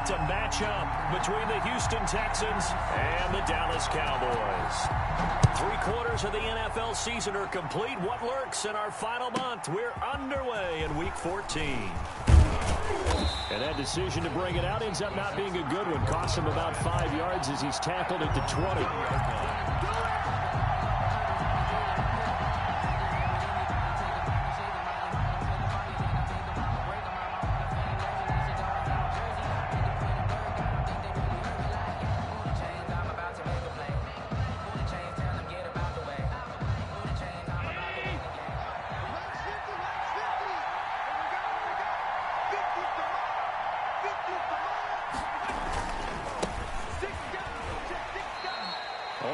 It's a matchup between the Houston Texans and the Dallas Cowboys. 3/4 of the NFL season are complete. What lurks in our final month? We're underway in Week 14. And that decision to bring it out ends up not being a good one. Costs him about 5 yards as he's tackled at the 20.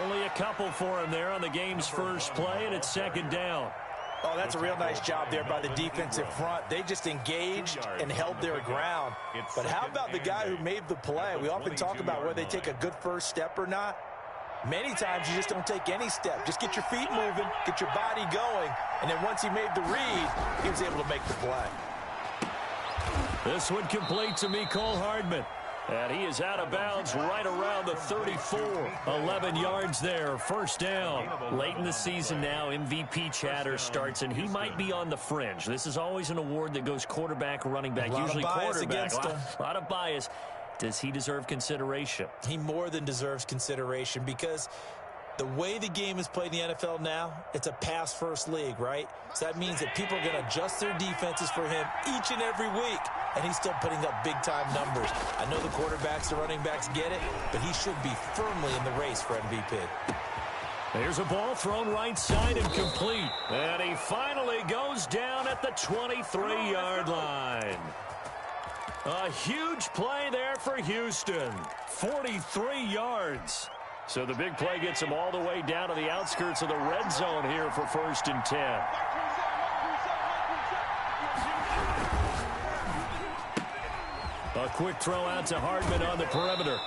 Only a couple for him there on the game's first play, and it's second down. Oh, that's a real nice job there by the defensive front. They just engaged and held their ground. But how about the guy who made the play? We often talk about whether they take a good first step or not. Many times you just don't take any step. Just get your feet moving, get your body going, and then once he made the read, he was able to make the play. This one complete to Mecole Hardman. And he is out of bounds right around the 34. 11 yards there, first down. Late in the season now, MVP chatter starts, and he might be on the fringe. This is always an award that goes quarterback, running back, usually quarterback. A lot of bias. Does he deserve consideration? He more than deserves consideration because the way the game is played in the NFL now, it's a pass-first league, right? So that means that people are going to adjust their defenses for him each and every week, and he's still putting up big-time numbers. I know the quarterbacks, the running backs get it, but he should be firmly in the race for MVP. There's a ball thrown right side and complete. And he finally goes down at the 23-yard line. A huge play there for Houston. 43 yards. So the big play gets him all the way down to the outskirts of the red zone here for 1st and 10. A quick throw out to Hardman on the perimeter.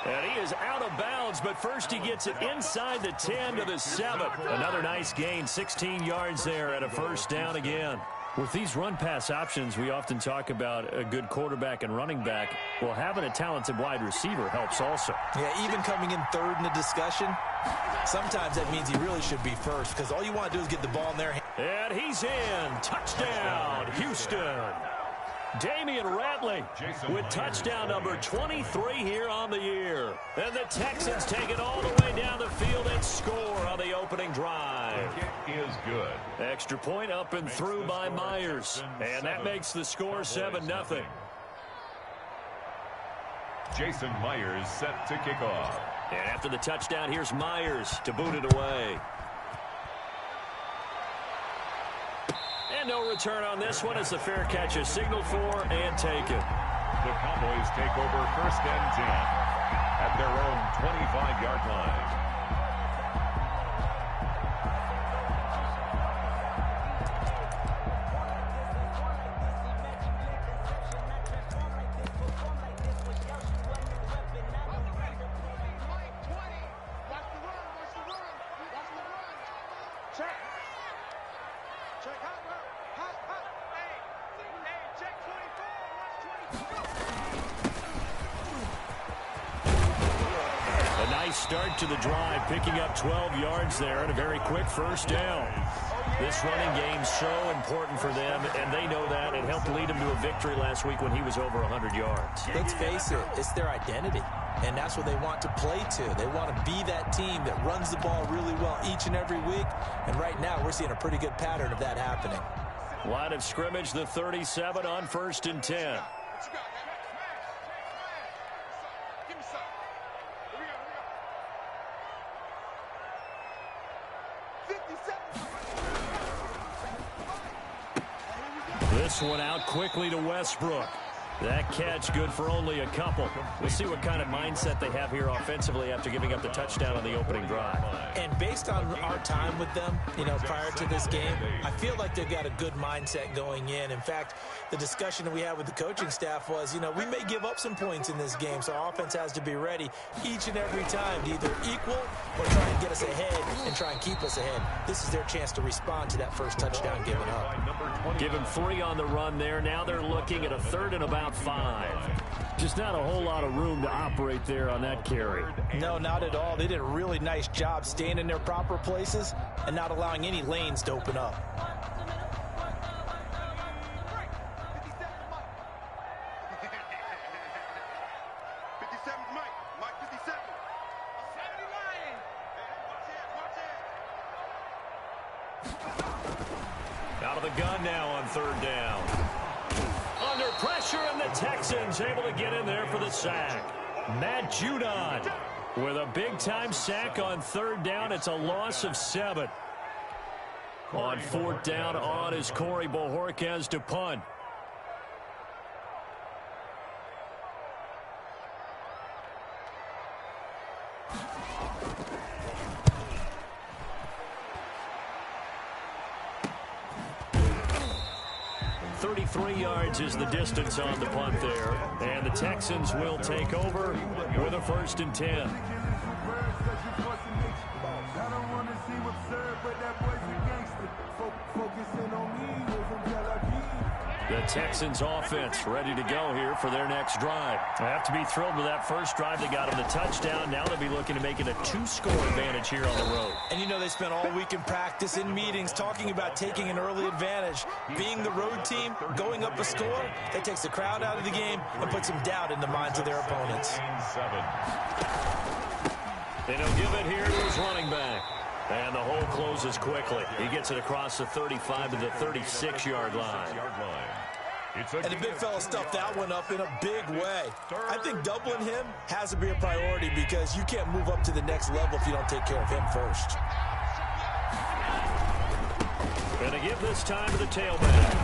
And he is out of bounds, but first he gets it inside the 10 to the 7. Another nice gain, 16 yards there and a first down again. With these run-pass options, we often talk about a good quarterback and running back. Well, having a talented wide receiver helps also. Yeah, even coming in third in the discussion, sometimes that means he really should be first because all you want to do is get the ball in their hand. And he's in. Touchdown, Houston. Damian Ratley with touchdown number 23 here on the year. And the Texans take it all the way down the field and score on the opening drive. It is good. Extra point up and through by Myers. And that makes the score 7-0. Jason Myers set to kick off. And after the touchdown, here's Myers to boot it away. And no return on this one as the fair catch is signaled for and taken. The Cowboys take over 1st and 10 at their own 25-yard line. Start to the drive, picking up 12 yards there and a very quick first down. This running game so important for them, and they know that. It helped lead them to a victory last week when he was over 100 yards. Let's face it, it's their identity, and that's what they want to play to. They want to be that team that runs the ball really well each and every week, and right now we're seeing a pretty good pattern of that happening. Line of scrimmage, the 37 on 1st and 10. This one out quickly to Westbrook. That catch good for only a couple. We'll see what kind of mindset they have here offensively after giving up the touchdown on the opening drive. And based on our time with them, prior to this game, I feel like they've got a good mindset going in. In fact, the discussion that we had with the coaching staff was, we may give up some points in this game, so our offense has to be ready each and every time to either equal or try and get us ahead and try and keep us ahead. This is their chance to respond to that first touchdown given up. Give him 3 on the run there. Now they're looking at a 3rd and about 5. Just not a whole lot of room to operate there on that carry. No, not at all. They did a really nice job staying in their proper places and not allowing any lanes to open up. Out of the gun now on third down. Under pressure, and the Texans able to get in there for the sack. Matt Judon with a big-time sack on third down. It's a loss of 7. On fourth down on is Corey Bojorquez to punt. Is the distance on the punt there, and the Texans will take over with a 1st and 10. The Texans offense ready to go here for their next drive. They have to be thrilled with that first drive. They got them the touchdown. Now they'll be looking to make it a 2-score advantage here on the road. And you know they spent all week in practice, in meetings, talking about taking an early advantage. Being the road team, going up a score, that takes the crowd out of the game and puts some doubt in the minds of their opponents. They don't give it here to his running back. And the hole closes quickly. He gets it across the 35 to the 36-yard line. And the big fella stuffed that one up in a big way. I think doubling him has to be a priority because you can't move up to the next level if you don't take care of him first. Going to give this time to the tailback.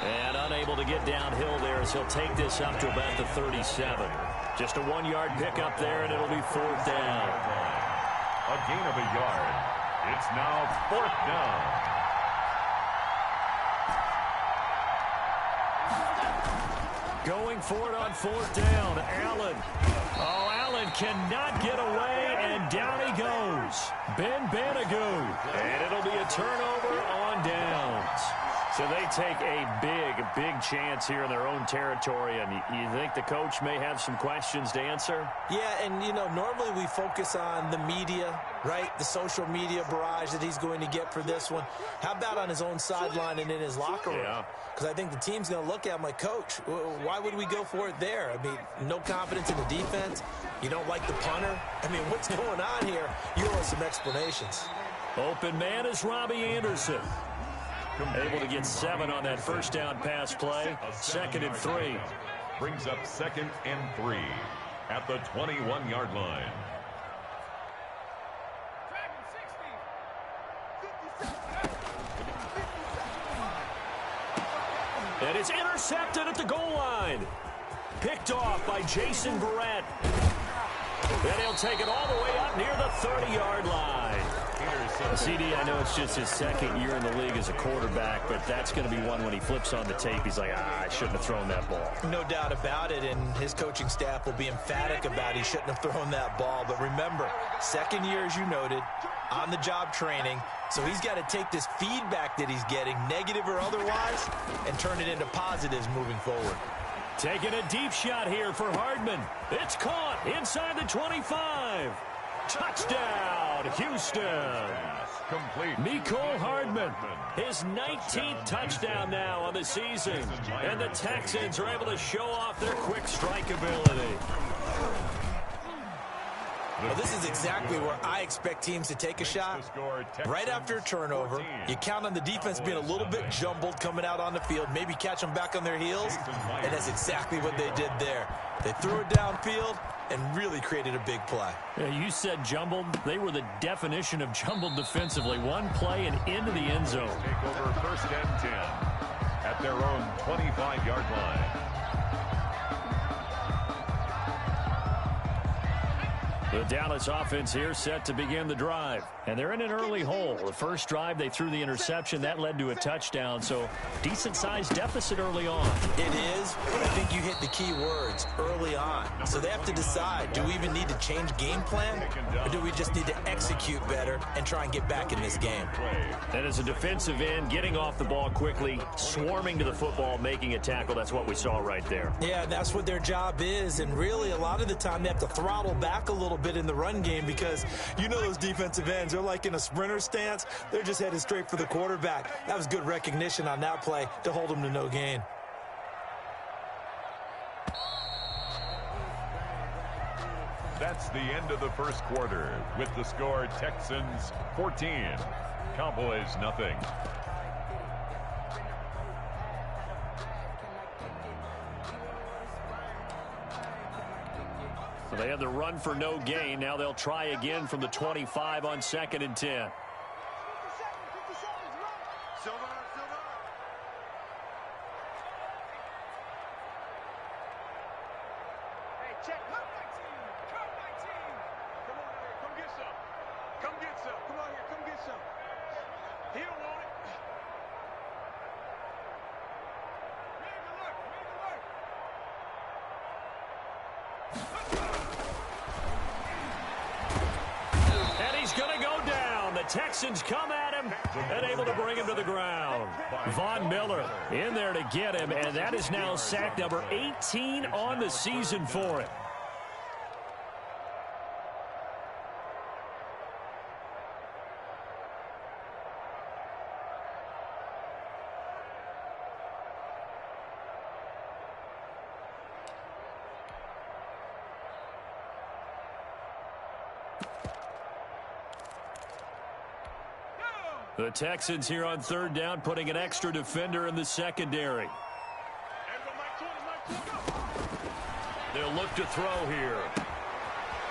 And unable to get downhill there as he'll take this up to about the 37. Just a 1-yard pickup there, and it'll be 4th down. A gain of a yard. It's now 4th down. Going for it on 4th down. Allen. Oh, Allen cannot get away, and down he goes. Ben Banagoo. And it'll be a turnover on downs. So they take a big chance here in their own territory, and you think the coach may have some questions to answer? Yeah, and, you know, normally we focus on the media, right? The social media barrage that he's going to get for this one. How about on his own sideline and in his locker room? Because I think the team's going to look at him like, Coach, why would we go for it there? I mean, no confidence in the defense. You don't like the punter? I mean, what's going on here? You owe us some explanations. Open man is Robbie Anderson. Able to get 7 on that first down pass play. 2nd and 3. Brings up 2nd and 3 at the 21-yard line. And it's intercepted at the goal line. Picked off by Jason Barrett. Then he'll take it all the way up near the 30-yard line. CD, I know it's just his 2nd year in the league as a quarterback, but that's going to be one when he flips on the tape. He's like, I shouldn't have thrown that ball. No doubt about it, and his coaching staff will be emphatic about he shouldn't have thrown that ball. But remember, 2nd year, as you noted, on-the-job training, so he's got to take this feedback that he's getting, negative or otherwise, and turn it into positives moving forward. Taking a deep shot here for Hardman. It's caught inside the 25. Touchdown, Houston. Complete. Mecole Hardman, his 19th touchdown now on the season. And the Texans are able to show off their quick strike ability. Well, this is exactly where I expect teams to take a shot. Right after a turnover, you count on the defense being a little bit jumbled coming out on the field, maybe catch them back on their heels, and that's exactly what they did there. They threw it downfield and really created a big play. Yeah, you said jumbled. They were the definition of jumbled defensively. One play and into the end zone. Take over 1st and 10 at their own 25-yard line. The Dallas offense here set to begin the drive. And they're in an early hole. The first drive, they threw the interception. That led to a touchdown. So decent-sized deficit early on. It is, but I think you hit the key words, early on. So they have to decide, do we even need to change game plan? Or do we just need to execute better and try and get back in this game? And as a defensive end, getting off the ball quickly, swarming to the football, making a tackle, that's what we saw right there. Yeah, and that's what their job is. And really, a lot of the time, they have to throttle back a little bit in the run game because you know those defensive ends, they're like in a sprinter stance. They're just headed straight for the quarterback. That was good recognition on that play to hold them to no gain. That's the end of the first quarter with the score Texans 14, Cowboys nothing. So they had the run for no gain. Now they'll try again from the 25 on 2nd and 10. Texans come at him and able to bring him to the ground. Von Miller in there to get him, and that is now sack number 18 on the season for him. The Texans here on 3rd down, putting an extra defender in the secondary. They'll look to throw here.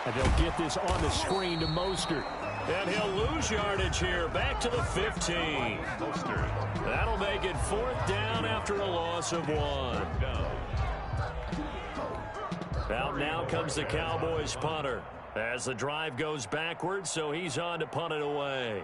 And they'll get this on the screen to Mostert. And he'll lose yardage here, back to the 15. Mostert. That'll make it 4th down after a loss of 1. Out now comes the Cowboys punter as the drive goes backwards, so he's on to punt it away.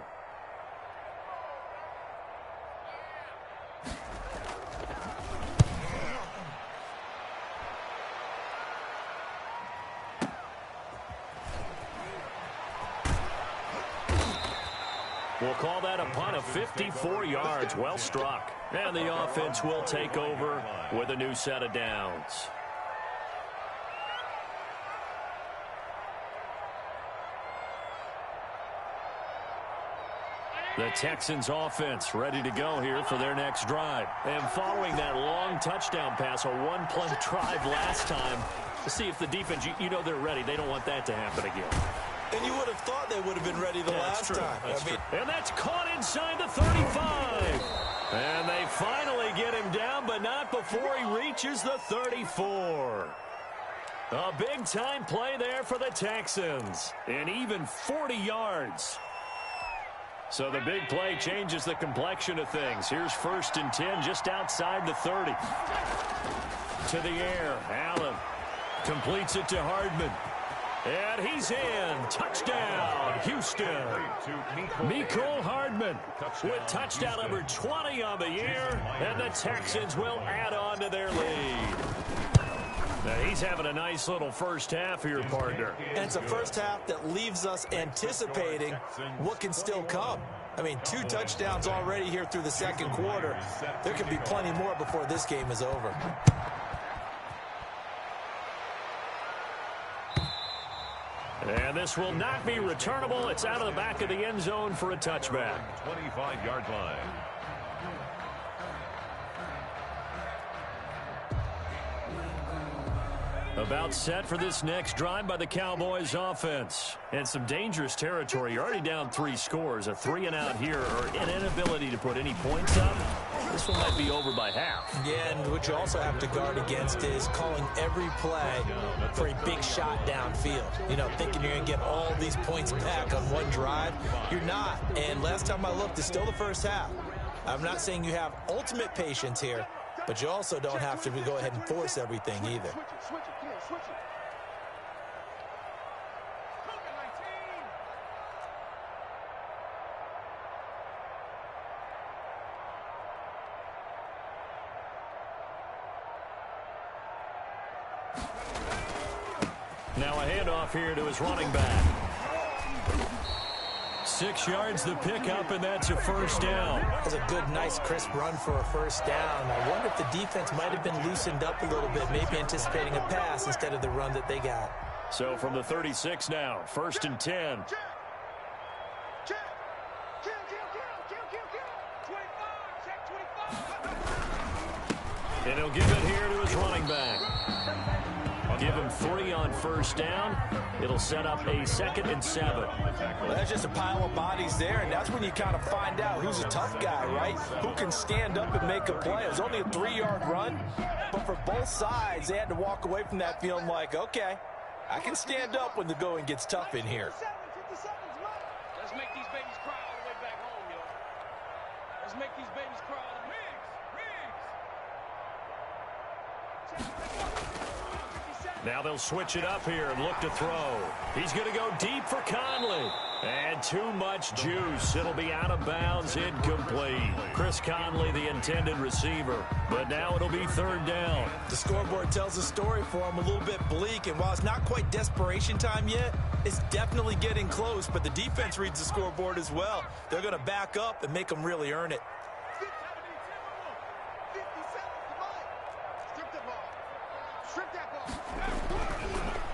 We'll call that a punt of 54 yards. Well struck. And the offense will take over with a new set of downs. The Texans offense ready to go here for their next drive. And following that long touchdown pass, a one-play drive last time, to see if the defense, you know they're ready. They don't want that to happen again. And you would have thought they would have been ready the last time. And that's caught inside the 35. And they finally get him down, but not before he reaches the 34. A big-time play there for the Texans. And even 40 yards. So the big play changes the complexion of things. Here's 1st and 10 just outside the 30. To the air. Allen completes it to Hardman. And he's in. Touchdown, Houston. Mecole Hardman with touchdown number 20 on the year. And the Texans will add on to their lead. Now he's having a nice little first half here, partner. And it's a first half that leaves us anticipating what can still come. I mean, 2 touchdowns already here through the 2nd quarter. There could be plenty more before this game is over. And this will not be returnable. It's out of the back of the end zone for a touchback. 25-yard line. About set for this next drive by the Cowboys offense. And some dangerous territory. You're already down 3 scores. A 3-and-out here, or an inability to put any points up. This one might be over by half. Yeah, and what you also have to guard against is calling every play for a big shot downfield. You know, thinking you're going to get all these points back on one drive. You're not. And last time I looked, it's still the first half. I'm not saying you have ultimate patience here, but you also don't have to go ahead and force everything either. Now a handoff here to his running back. 6 yards the pickup, and that's a first down. That's a good, nice, crisp run for a first down. I wonder if the defense might have been loosened up a little bit, maybe anticipating a pass instead of the run that they got. So from the 36 now, 1st and 10. And he'll give it here to his running back. Give him 3 on first down. It'll set up a 2nd and 7. Well, that's just a pile of bodies there, and that's when you kind of find out who's a tough guy, right? Who can stand up and make a play. It was only a 3-yard run, but for both sides, they had to walk away from that feeling like, okay, I can stand up when the going gets tough in here. Let's make these babies cry all the way back home, yo. Let's make these babies cry all the way. Now they'll switch it up here and look to throw. He's going to go deep for Conley. And too much juice. It'll be out of bounds, incomplete. Chris Conley, the intended receiver. But now it'll be 3rd down. The scoreboard tells a story for him, a little bit bleak. And while it's not quite desperation time yet, it's definitely getting close. But the defense reads the scoreboard as well. They're going to back up and make them really earn it.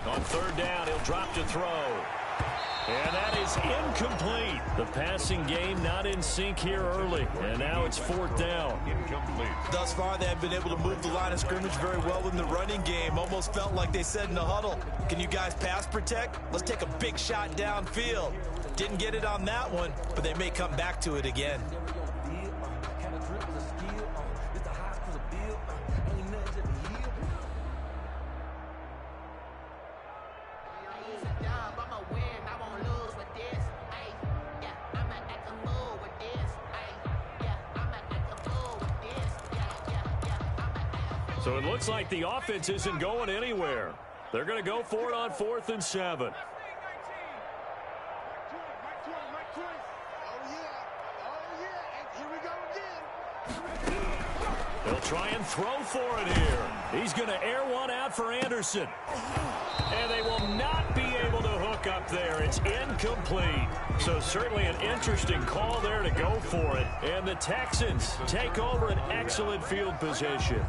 On 3rd down, he'll drop to throw. And that is incomplete. The passing game not in sync here early. And now it's 4th down. Incomplete. Thus far, they have been able to move the line of scrimmage very well in the running game. Almost felt like they said in the huddle, can you guys pass protect? Let's take a big shot downfield. Didn't get it on that one, but they may come back to it again. So it looks like the offense isn't going anywhere. They're going to go for it on 4th and 7. They'll try and throw for it here. He's going to air one out for Anderson. And they will not be able to hook up there. It's incomplete. So certainly an interesting call there to go for it. And the Texans take over an excellent field position.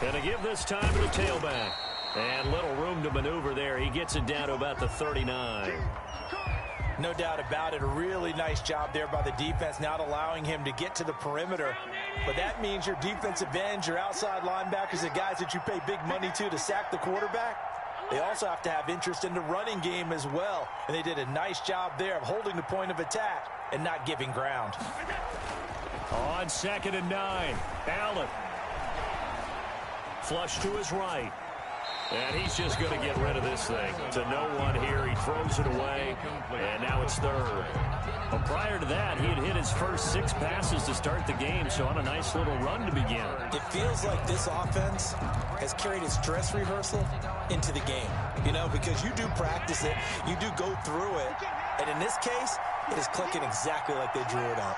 And to give this time to the tailback. And little room to maneuver there. He gets it down to about the 39. No doubt about it. A really nice job there by the defense, not allowing him to get to the perimeter. But that means your defensive ends, your outside linebackers, the guys that you pay big money to sack the quarterback, they also have to have interest in the running game as well. And they did a nice job there of holding the point of attack and not giving ground. On 2nd and 9, Allen. Flush to his right. And he's just going to get rid of this thing. To no one here. He throws it away. And now it's 3rd. Well, prior to that, he had hit his first 6 passes to start the game, so on a nice little run to begin. It feels like this offense has carried its dress rehearsal into the game. You know, because you do practice it, you do go through it, and in this case, it is clicking exactly like they drew it up.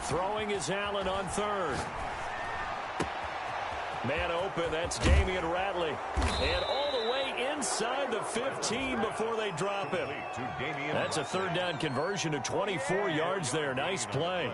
Throwing is Allen on 3rd. Man open, that's Damian Ratley. And all the way inside the 15 before they drop him. That's a 3rd down conversion of 24 yards there. Nice play.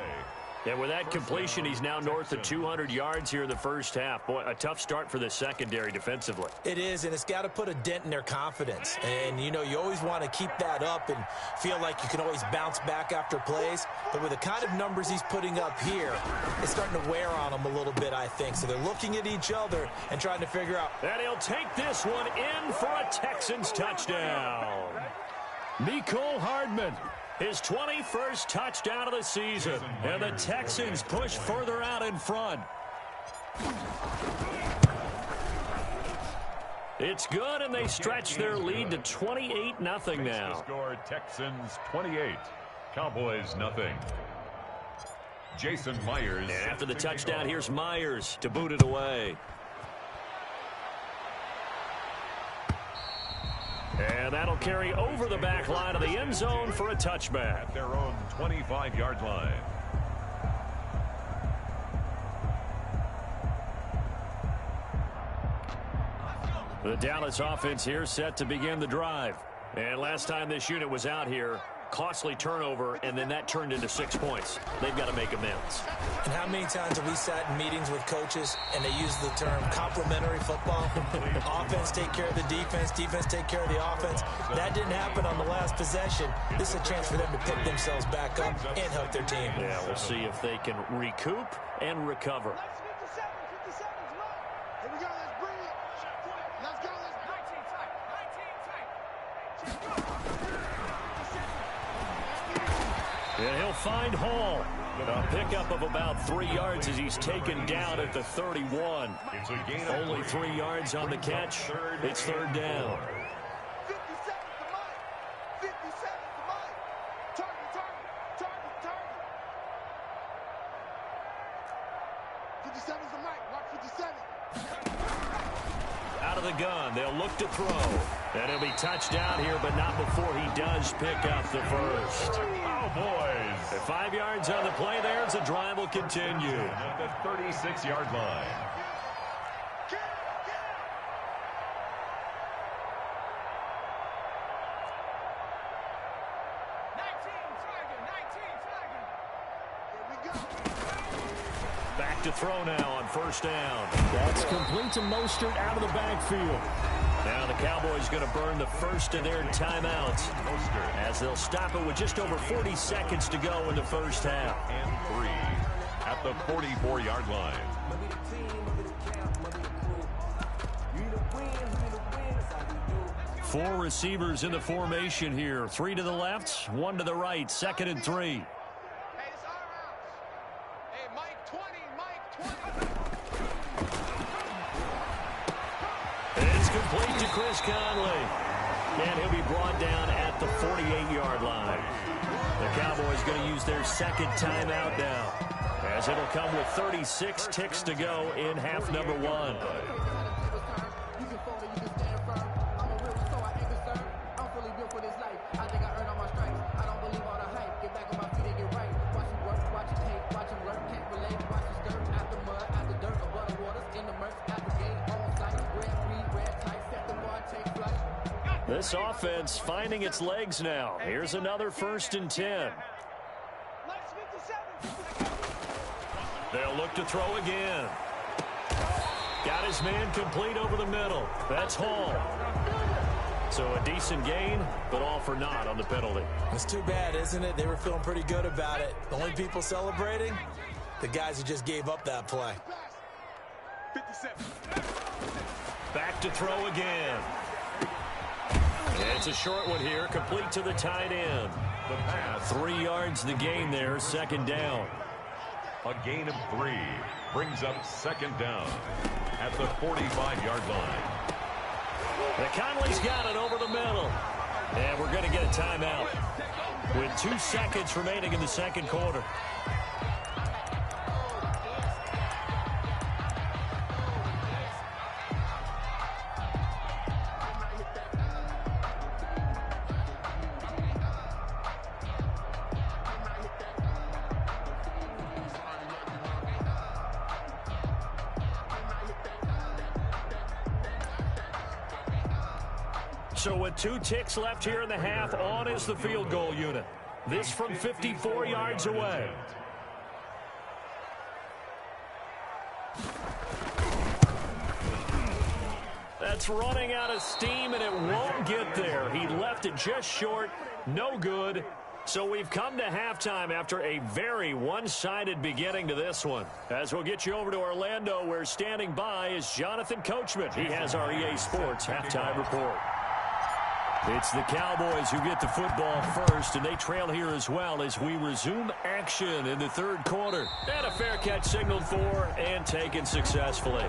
And with that completion, he's now north of 200 yards here in the first half. Boy, a tough start for the secondary defensively. It is, and it's got to put a dent in their confidence. And, you know, you always want to keep that up and feel like you can always bounce back after plays. But with the kind of numbers he's putting up here, it's starting to wear on them a little bit, I think. So they're looking at each other and trying to figure out. And he'll take this one in for a Texans touchdown. Mecole Hardman. His 21st touchdown of the season. And the Texans push further out in front. It's good, and they stretch their lead to 28-0 now. Score Texans 28, Cowboys nothing. Jason Myers. And after the touchdown, here's Myers to boot it away. And that'll carry over the back line of the end zone for a touchback. At their own 25-yard line. The Dallas offense here set to begin the drive. And last time this unit was out here, costly turnover, and then that turned into 6 points. They've got to make amends. And how many times have we sat in meetings with coaches and they use the term complementary football? Offense take care of the defense, defense take care of the offense. That didn't happen on the last possession. This is a chance for them to pick themselves back up and help their team. Yeah, we'll see if they can recoup and recover. And he'll find Hall. A pickup of about 3 yards as he's taken down at the 31. Only 3 yards on the catch. It's third down. 57's the mic. Watch 57. Out of the gun. They'll look to throw. And he'll be touched down here, but not before he does pick up the first. Oh, boys. 5 yards on the play there as the drive will continue. At the 36-yard line. Back to throw now on first down. That's complete to Mostert out of the backfield. Now the Cowboys going to burn the first of their timeouts as they'll stop it with just over 40 seconds to go in the first half. And 3 at the 44-yard line. 4 receivers in the formation here. 3 to the left, 1 to the right. 2nd and 3. It's complete to Chris Conley. And he'll be brought down at the 48-yard line. The Cowboys going to use their second timeout now, as it'll come with 36 ticks to go in half number 1. This offense finding its legs now. Here's another 1st and 10. They'll look to throw again. Got his man complete over the middle. That's Hall. So a decent gain, but all for naught on the penalty. It's too bad, isn't it? They were feeling pretty good about it. The only people celebrating, the guys who just gave up that play. 57. Back to throw again. It's a short one here, complete to the tight end. The pass. 3 yards the gain there, 2nd down. A gain of 3 brings up 2nd down at the 45-yard line. And Conley's got it over the middle. And we're going to get a timeout with 2 seconds remaining in the 2nd quarter. So with 2 ticks left here in the half, on is the field goal unit. This from 54 yards away. That's running out of steam, and it won't get there. He left it just short. No good. So we've come to halftime after a very one-sided beginning to this one. As we'll get you over to Orlando, where standing by is Jonathan Coachman. He has our EA Sports halftime report. It's the Cowboys who get the football first, and they trail here as well as we resume action in the 3rd quarter. And a fair catch signaled for and taken successfully.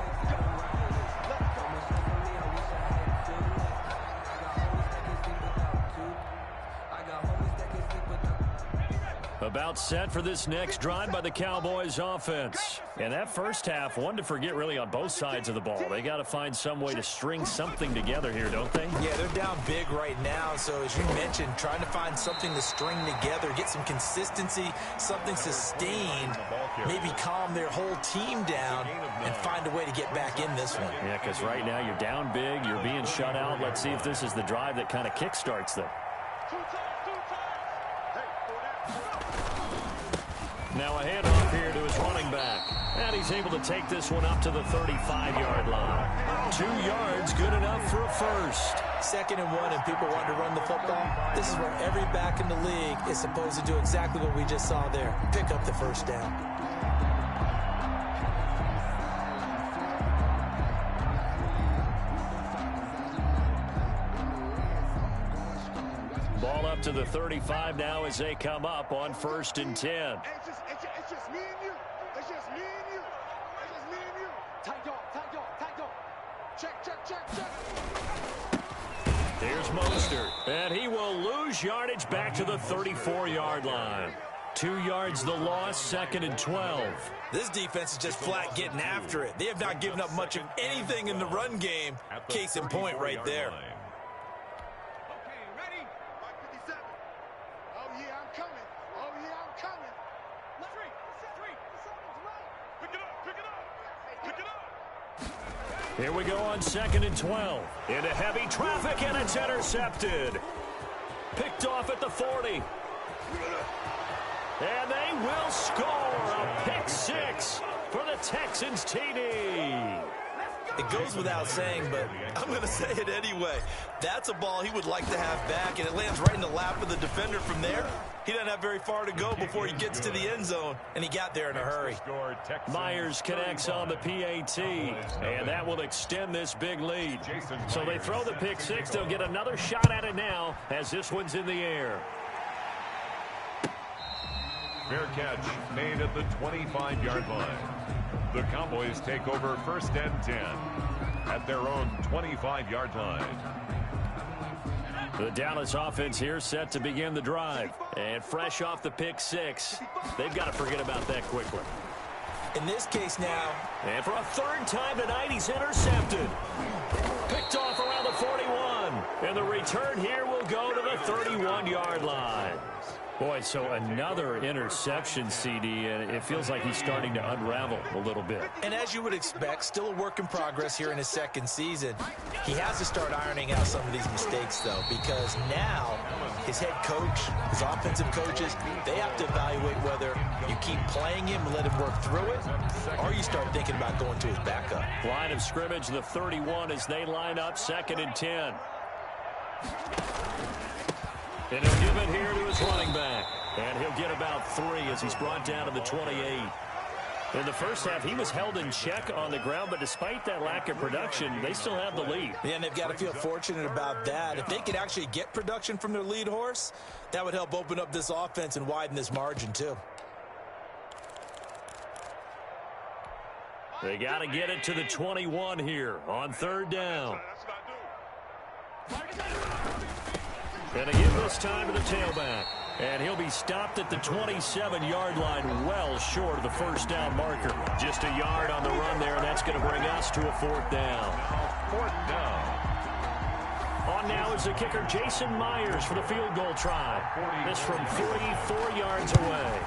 A About set for this next drive by the Cowboys offense. And that first half, one to forget really on both sides of the ball. They got to find some way to string something together here, don't they? Yeah, they're down big right now. So as you mentioned, trying to find something to string together, get some consistency, something sustained, maybe calm their whole team down and find a way to get back in this one. Yeah, because right now you're down big, you're being shut out. Let's see if this is the drive that kind of kickstarts them. Now a handoff here to his running back. And he's able to take this one up to the 35-yard line. 2 yards, good enough for a first. 2nd and 1, and people want to run the football. This is where every back in the league is supposed to do exactly what we just saw there. Pick up the first down. Ball up to the 35 now as they come up on 1st and 10. It's just me and you. It's just me and you. It's just me and you. Tight dog. Check. Here's Mostert, and he will lose yardage back to the 34-yard line. 2 yards the loss, 2nd and 12. This defense is just flat getting after it. They have not given up much of anything in the run game. Case in point right there. Here we go on 2nd and 12. Into heavy traffic, and it's intercepted. Picked off at the 40. And they will score a pick 6 for the Texans TD. It goes without saying, but I'm going to say it anyway. That's a ball he would like to have back, and it lands right in the lap of the defender from there. He doesn't have very far to go before he gets to the end zone, and he got there in a hurry. Myers connects on the PAT, and that will extend this big lead. So they throw the pick 6. They'll get another shot at it now as this one's in the air. Fair catch made at the 25-yard line. The Cowboys take over 1st and 10 at their own 25-yard line. The Dallas offense here set to begin the drive. And fresh off the pick 6, they've got to forget about that quickly. In this case now. And for a 3rd time tonight, he's intercepted. Picked off around the 41. And the return here will go to the 31-yard line. Boy, so another interception, CD, and it feels like he's starting to unravel a little bit. And as you would expect, still a work in progress here in his 2nd season. He has to start ironing out some of these mistakes, though, because now his head coach, his offensive coaches, they have to evaluate whether you keep playing him and let him work through it, or you start thinking about going to his backup. Line of scrimmage, the 31 as they line up 2nd and 10. And he'll give it here to his running back. And he'll get about 3 as he's brought down to the 28. In the first half, he was held in check on the ground, but despite that lack of production, they still have the lead. Yeah, and they've got to feel fortunate about that. If they could actually get production from their lead horse, that would help open up this offense and widen this margin, too. They got to get it to the 21 here on 3rd down. And again this time to the tailback. And he'll be stopped at the 27-yard line, well short of the 1st down marker. Just a yard on the run there, and that's going to bring us to a 4th down. 4th down. On now is the kicker, Jason Myers, for the field goal try. This from 44 yards away.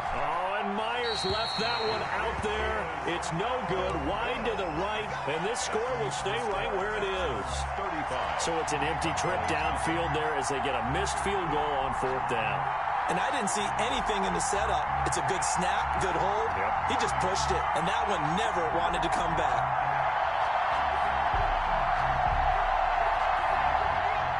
Oh, and Myers left that one out there. It's no good. Wide to the right, and this score will stay right where it is. 35. So it's an empty trip downfield there as they get a missed field goal on 4th down. And I didn't see anything in the setup. It's a good snap, good hold. Yep. He just pushed it, and that one never wanted to come back.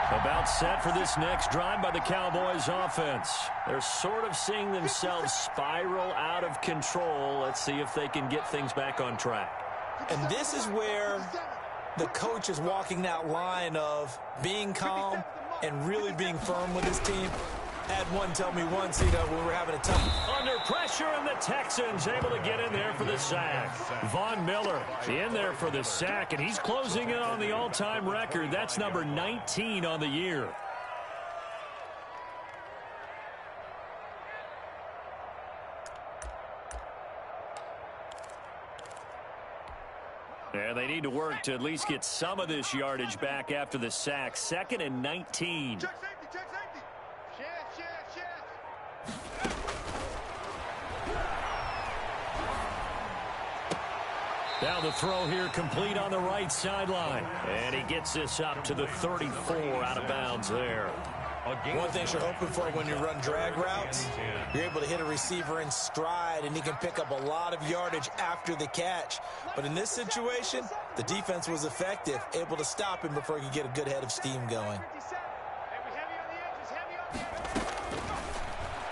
About set for this next drive by the Cowboys offense. They're sort of seeing themselves spiral out of control. Let's see if they can get things back on track. And this is where the coach is walking that line of being calm and really being firm with his team. I had one tell me once, when we're having a tough... Under pressure, and the Texans able to get in there for the sack. Von Miller in there for the sack, and he's closing in on the all-time record. That's number 19 on the year. need to work to at least get some of this yardage back after the sack. 2nd and 19. Check safety, check safety. Shift. Now the throw here complete on the right sideline. And he gets this up to the 34 out of bounds there. One thing you're hoping for when you run drag routes, you're able to hit a receiver in stride, and he can pick up a lot of yardage after the catch. But in this situation, the defense was effective, able to stop him before he could get a good head of steam going.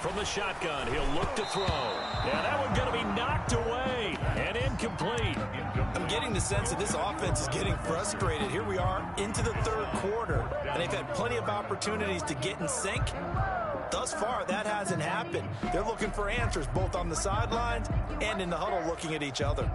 From the shotgun, he'll look to throw. Yeah, that one's going to be knocked away and incomplete. I'm getting the sense that this offense is getting frustrated. Here we are into the 3rd quarter, and they've had plenty of opportunities to get in sync. Thus far, that hasn't happened. They're looking for answers both on the sidelines and in the huddle looking at each other.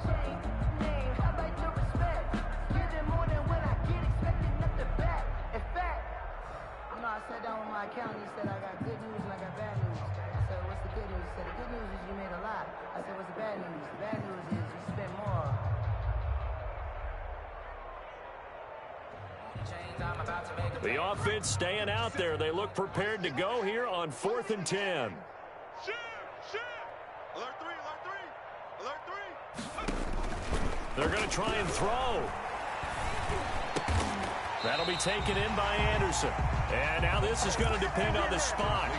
I sat down with my accountant. He said, I got good news and I got bad news. I said, what's the good news? He said, the good news is you made a lot. I said, what's the bad news? The bad news is you spent more. The offense staying out there. They look prepared to go here on 4th and 10. Shift. Alert 3. They're going to try and throw. That'll be taken in by Anderson. And now this is going to depend on the spot.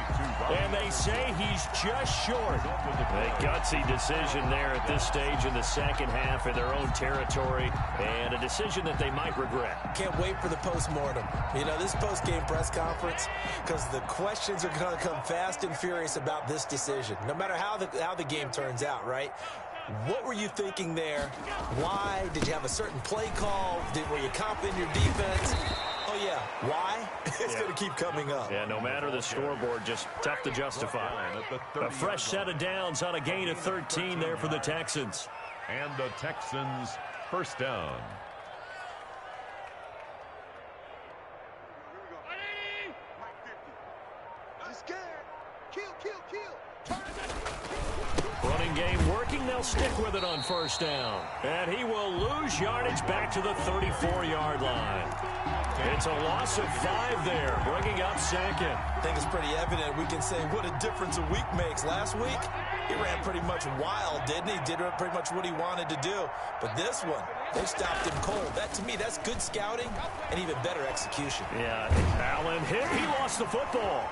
And they say he's just short. A gutsy decision there at this stage in the 2nd half in their own territory. And a decision that they might regret. Can't wait for the postmortem. You know, this post-game press conference, because the questions are going to come fast and furious about this decision. No matter how the game turns out, right? What were you thinking there? Why? Did you have a certain play call? Were you confident in your defense? Oh, yeah. Why? It's going to keep coming up. Yeah, no matter the scoreboard, just tough to justify. A fresh set of downs on a gain of 13 there for the Texans. And the Texans first down. Just scared. Kill. Running game working. They'll stick with it on 1st down. And he will lose yardage back to the 34-yard line. It's a loss of 5 there, bringing up 2nd. I think it's pretty evident. We can say what a difference a week makes. Last week, he ran pretty much wild, didn't he? Did pretty much what he wanted to do. But this one, they stopped him cold. That, to me, that's good scouting and even better execution. Yeah, Allen hit. He lost the football.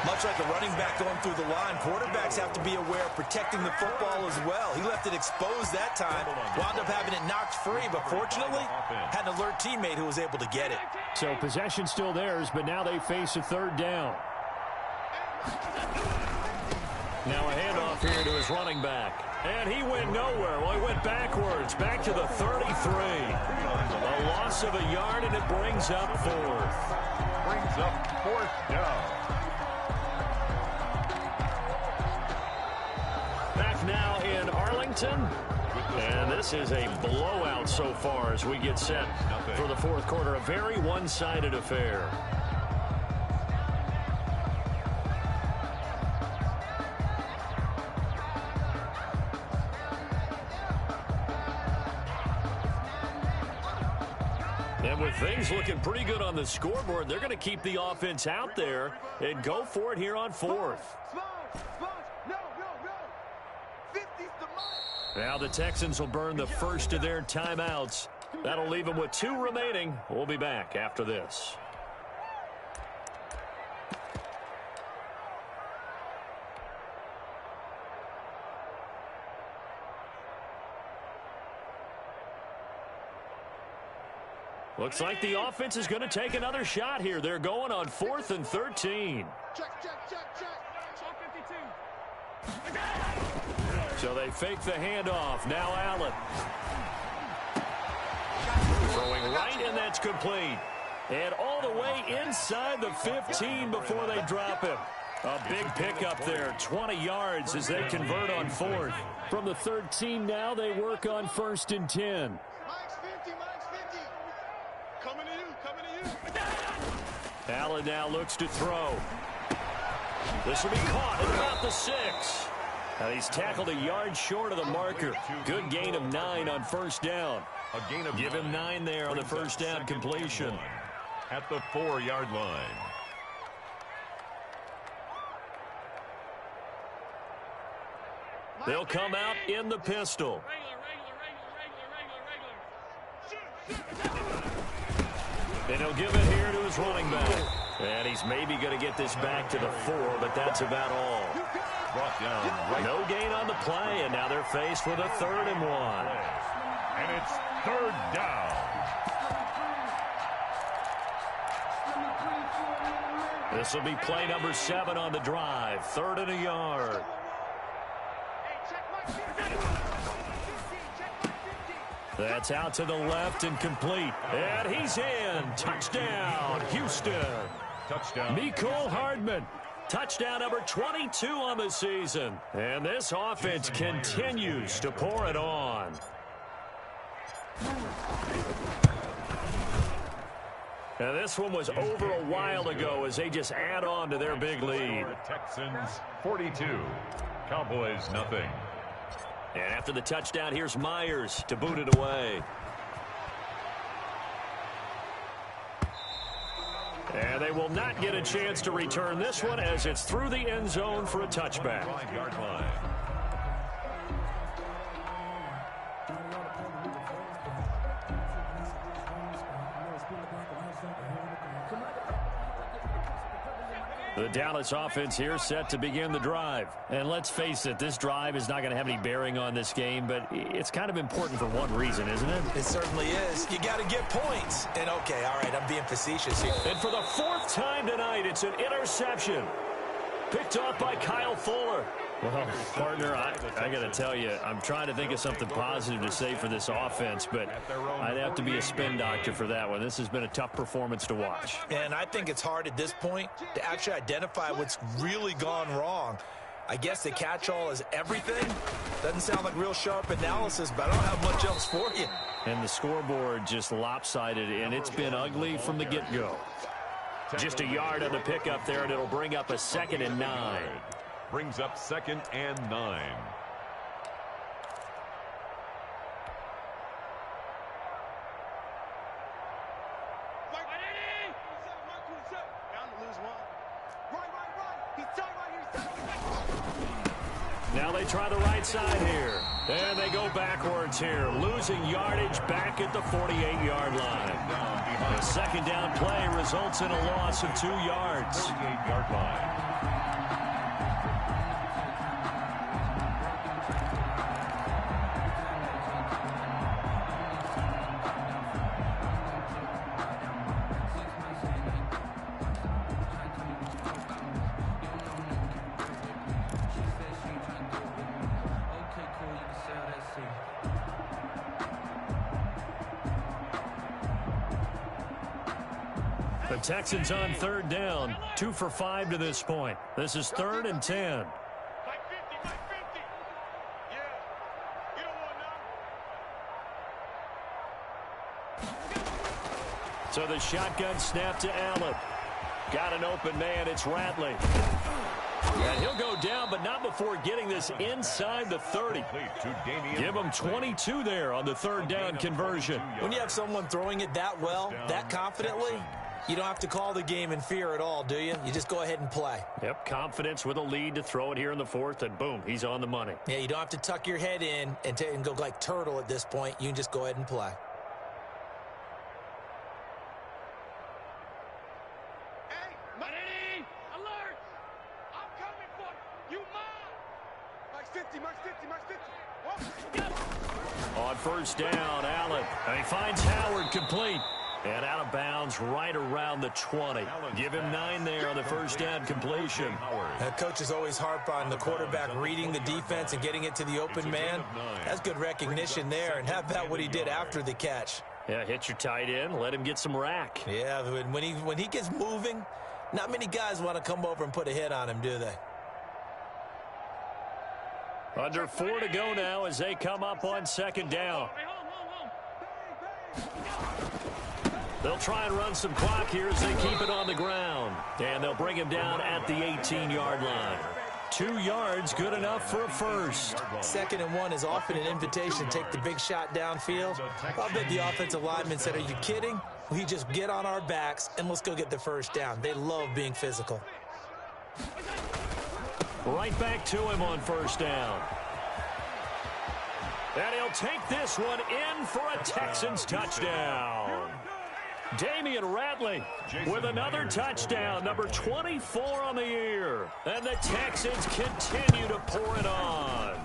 Much like a running back going through the line, quarterbacks have to be aware of protecting the football as well. He left it exposed that time, wound up having it knocked free, but fortunately had an alert teammate who was able to get it. So possession still theirs, but now they face a 3rd down. Now a handoff here to his running back. And he went nowhere. Well, he went backwards, back to the 33. A loss of a yard, and it brings up 4th. Brings up 4th down. Back now in Arlington. And this is a blowout so far as we get set for the 4th quarter. A very one-sided affair. And with things looking pretty good on the scoreboard, they're going to keep the offense out there and go for it here on 4th. Now the Texans will burn the first of their timeouts. That'll leave them with 2 remaining. We'll be back after this. Looks like the offense is going to take another shot here. They're going on 4th and 13. Check. So they fake the handoff. Now Allen. Throwing right, and that's complete. And all the way inside the 15 before they drop him. A big pickup there, 20 yards as they convert on 4th. From the 13 now, they work on 1st and 10. Mike's 50. Coming to you. Allen now looks to throw. This will be caught at about the 6. Now he's tackled a yard short of the marker. Good gain of 9 on first down. Give him 9 there on the first down completion. At the 4-yard line. They'll come out in the pistol. And he'll give it here to his running back. And he's maybe going to get this back to the 4, but that's about all. Brought down right. No gain on the play, and now they're faced with a 3rd and 1. And it's 3rd down. This will be play number 7 on the drive. 3rd and a yard. That's out to the left and complete. And he's in. Touchdown, Houston. Touchdown. Mecole Hardman. Touchdown number 22 on the season. And this offense continues to pour it on. Now this one was over a while ago as they just add on to their big lead. Texans 42. Cowboys nothing. And after the touchdown, here's Myers to boot it away. And they will not get a chance to return this one as it's through the end zone for a touchback. 5-yard line. The Dallas offense here set to begin the drive. And let's face it, this drive is not going to have any bearing on this game, but it's kind of important for one reason, isn't it? It certainly is. You got to get points. And, okay, all right, I'm being facetious here. And for the 4th time tonight, it's an interception. Picked off by Kyle Fuller. Well, partner, I got to tell you, I'm trying to think of something positive to say for this offense, but I'd have to be a spin doctor for that one. This has been a tough performance to watch. And I think it's hard at this point to actually identify what's really gone wrong. I guess the catch-all is everything. Doesn't sound like real sharp analysis, but I don't have much else for you. And the scoreboard just lopsided, and it's been ugly from the get-go. Just a yard on the pickup there, and it'll bring up a 2nd and 9. Brings up 2nd and 9. Now they try the right side here. And they go backwards here, losing yardage back at the 48-yard line. The 2nd down play results in a loss of 2 yards. 38-yard line. The Texans on 3rd down, 2 for 5 to this point. This is 3rd and 10. So the shotgun snap to Allen. Got an open man, it's Ratley. And he'll go down, but not before getting this inside the 30. Give him 22 there on the 3rd down conversion. When you have someone throwing it that well, that confidently, you don't have to call the game in fear at all, do you? You just go ahead and play. Yep, confidence with a lead to throw it here in the 4th, and boom, he's on the money. Yeah, you don't have to tuck your head in and go like turtle at this point. You can just go ahead and play. Hey, Madden, alert! I'm coming for you, mine! Max 50, Max 50, Max 50. On 1st down, Allen. And he finds Howard complete. And out of bounds right around the 20. Give him 9 there on the 1st down completion. Coaches always harp on the quarterback reading the defense and getting it to the open man. That's good recognition there. And how about what he did after the catch? Yeah, hit your tight end. Let him get some rack. Yeah, when he gets moving, not many guys want to come over and put a hit on him, do they? Under 4 to go now as they come up on 2nd down. They'll try and run some clock here as they keep it on the ground. And they'll bring him down at the 18-yard line. 2 yards, good enough for a first. 2nd and 1 is often an invitation to take the big shot downfield. I bet the offensive lineman said, are you kidding? We just get on our backs and let's go get the first down. They love being physical. Right back to him on first down. And he'll take this one in for a Texans touchdown. Damian Ratley with another touchdown, number 24 on the year. And the Texans continue to pour it on.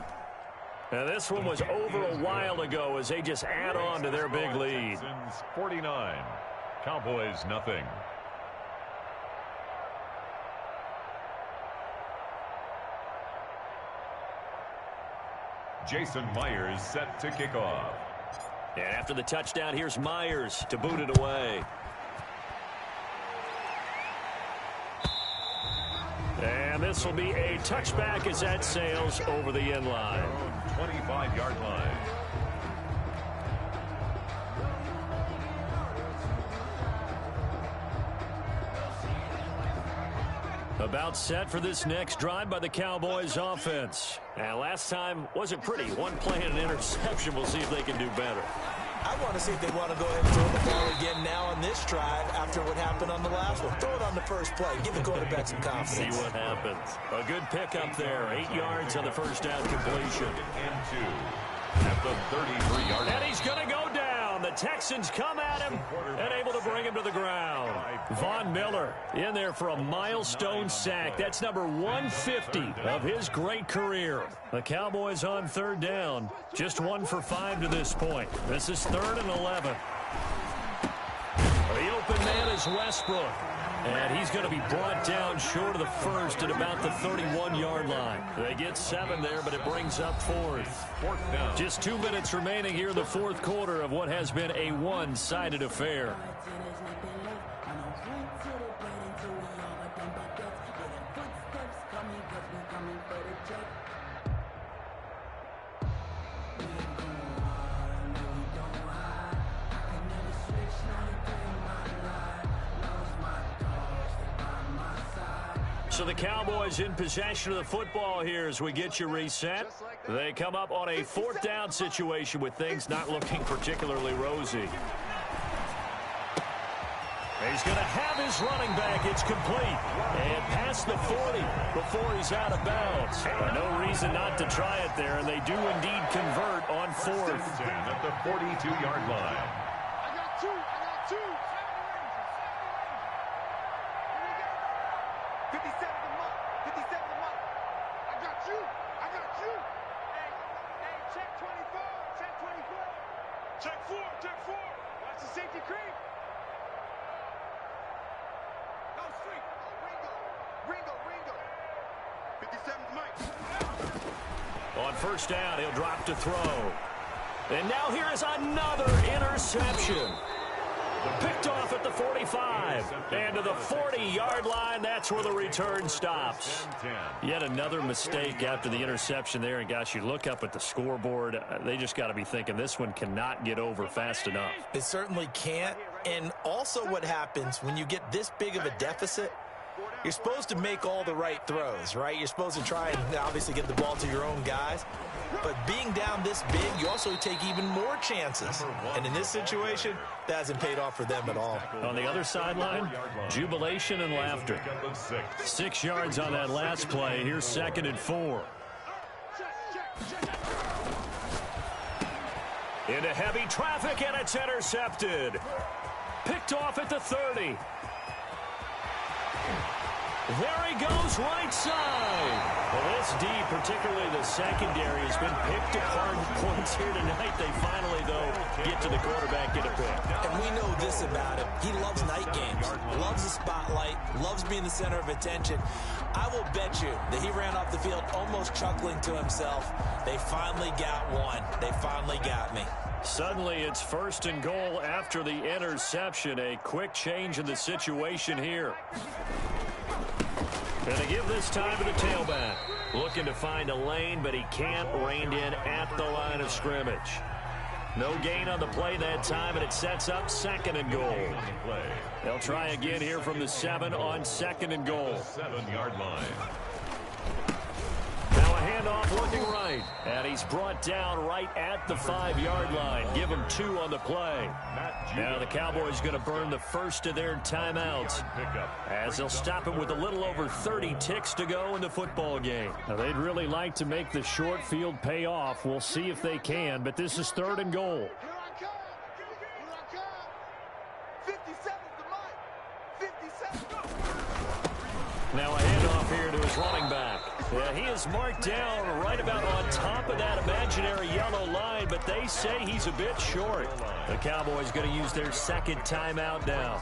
And this one was over a while ago as they just add on to their big lead. Texans 49, Cowboys nothing. Jason Myers set to kick off. And after the touchdown, here's Myers to boot it away. And this will be a touchback as that sails over the end line. 25-yard line. About set for this next drive by the Cowboys offense. And last time wasn't pretty. One play and an interception. We'll see if they can do better. I want to see if they want to go ahead and throw the ball again now on this drive after what happened on the last one. Throw it on the first play. Give the quarterback some confidence. See what happens. A good pickup there. 8 yards on the first down completion. And 2 at the 33-yard line. And he's going to go down. The Texans come at him and able to bring him to the ground. Von Miller in there for a milestone sack. That's number 150 of his great career. The Cowboys on third down. Just 1 for 5 to this point. This is 3rd and 11. The open man is Westbrook. And he's going to be brought down short of the first at about the 31-yard line. They get 7 there, but it brings up 4th. Down. Just 2 minutes remaining here in the 4th quarter of what has been a one-sided affair. So the Cowboys in possession of the football here as we get you reset. They come up on a 4th down situation with things not looking particularly rosy. He's going to have his running back. It's complete. And past the 40 before he's out of bounds. No reason not to try it there, and they do indeed convert on 4th. At the 42-yard line. I got two. 57 the month. 57 the month. I got you. Hey, check 24. Check 4. Watch the safety creep. No, street. Ringo. 57's Mike. On first down, he'll drop to throw. And now here is another interception. Picked off at the 45. And to the 40-yard line, that's where the return stops. Yet another mistake after the interception there. And, gosh, you look up at the scoreboard. They just got to be thinking this one cannot get over fast enough. It certainly can't. And also what happens when you get this big of a deficit, you're supposed to make all the right throws, right? You're supposed to try and obviously get the ball to your own guys. But being down this big, you also take even more chances. And in this situation, that hasn't paid off for them at all. On the other sideline, jubilation and laughter. 6 yards on that last play. Here's 2nd and 4. Into heavy traffic, and it's intercepted. Picked off at the 30. There he goes, right side. Well, this D, particularly the secondary, has been picked apart in points here tonight. They finally, though, get to the quarterback, get a pick. And we know this about him. He loves night games, loves the spotlight, loves being the center of attention. I will bet you that he ran off the field almost chuckling to himself. They finally got one. They finally got me. Suddenly, it's 1st and goal after the interception. A quick change in the situation here. And they give this time to the tailback. Looking to find a lane, but he can't. Reined in at the line of scrimmage. No gain on the play that time, and it sets up 2nd and goal. They'll try again here from the 7 on 2nd and goal. 7-yard line. handoff looking right. And he's brought down right at the 5-yard line. Give him 2 on the play. Now the Cowboys going to burn the first of their timeouts as they'll stop it with a little over 30 ticks to go in the football game. Now, they'd really like to make the short field pay off. We'll see if they can, but this is 3rd and goal. Here I come. Here I come. 57 to Mike. 57. Now a handoff here to his running back. Yeah, he is marked down right about on top of that imaginary yellow line, but they say he's a bit short. The Cowboys going to use their 2nd timeout now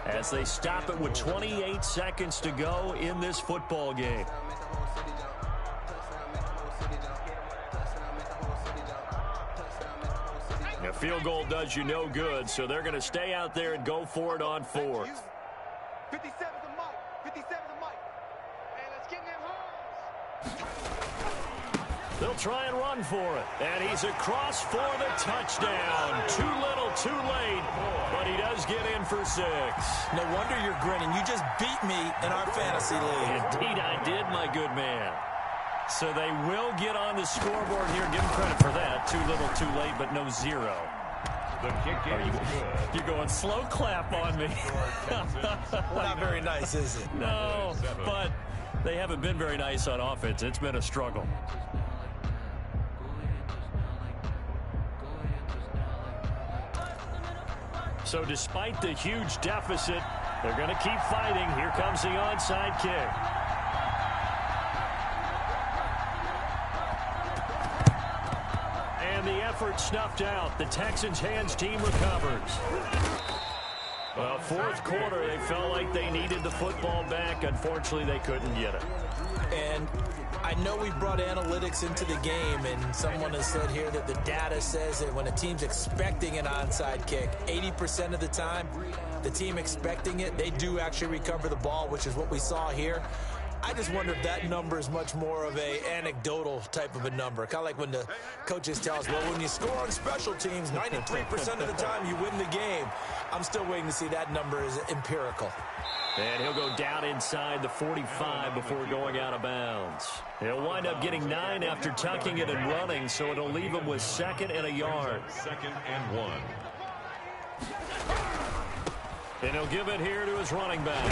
as they stop it with 28 seconds to go in this football game. A field goal does you no good, so they're going to stay out there and go for it on 4th. 57 to Mike. 57 to Mike. Hey, let's get in them holes. They'll try and run for it. And he's across for the touchdown. Too little, too late. But he does get in for 6. No wonder you're grinning. You just beat me in our fantasy league. Indeed I did, my good man. So they will get on the scoreboard here. Give them credit for that. Too little, too late, but no 0. The kick is good. You're going slow clap on me. Not very nice, is it? No, but they haven't been very nice on offense. It's been a struggle. So despite the huge deficit, they're going to keep fighting. Here comes the onside kick. And the effort snuffed out. The Texans' hands team recovers. Well, 4th quarter, they felt like they needed the football back. Unfortunately, they couldn't get it. And I know we brought analytics into the game, and someone has said here that the data says that when a team's expecting an onside kick, 80% of the time, the team expecting it, they do actually recover the ball, which is what we saw here. I just wonder if that number is much more of a anecdotal type of a number. Kind of like when the coaches tell us, well, when you score on special teams, 93% of the time you win the game. I'm still waiting to see that number is empirical. And he'll go down inside the 45 before going out of bounds. He'll wind up getting 9 after tucking it and running, so it'll leave him with 2nd and a yard. 2nd and 1. And he'll give it here to his running back.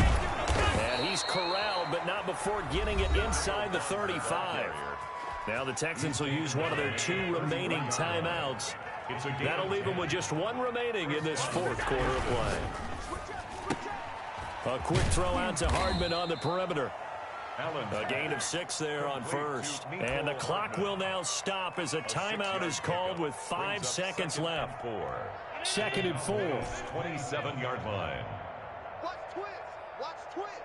And he's corralled, but not before getting it inside the 35. Now the Texans will use one of their 2 remaining timeouts. That'll leave them with just 1 remaining in this 4th quarter of play. A quick throw out to Hardman on the perimeter. A gain of 6 there on 1st. And the clock will now stop as a timeout is called with 5 seconds left. 2nd and 4. 27-yard line. Watch twist. Watch twist.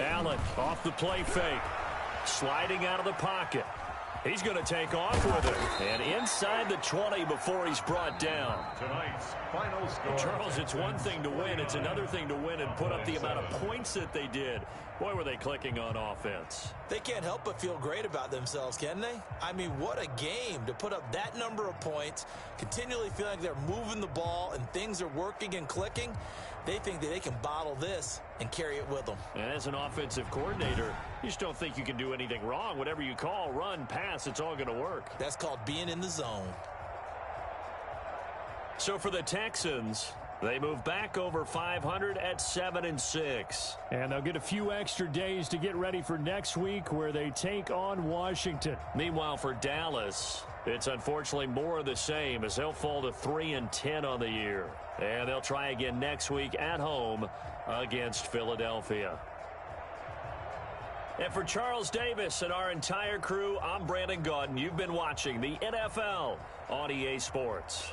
Allen off the play fake. Sliding out of the pocket. He's going to take off with it. And inside the 20 before he's brought down. Tonight's final score. Charles, it's one thing to win. It's another thing to win and put up the amount of points that they did. Boy, were they clicking on offense. They can't help but feel great about themselves, can they? I mean, what a game to put up that number of points, continually feeling like they're moving the ball and things are working and clicking. They think that they can bottle this and carry it with them. And as an offensive coordinator, you just don't think you can do anything wrong. Whatever you call, run, pass, it's all going to work. That's called being in the zone. So for the Texans, they move back over 500 at 7-6. And they'll get a few extra days to get ready for next week where they take on Washington. Meanwhile, for Dallas, it's unfortunately more of the same as they'll fall to 3-10 on the year. And they'll try again next week at home against Philadelphia. And for Charles Davis and our entire crew, I'm Brandon Gaudin. You've been watching the NFL on EA Sports.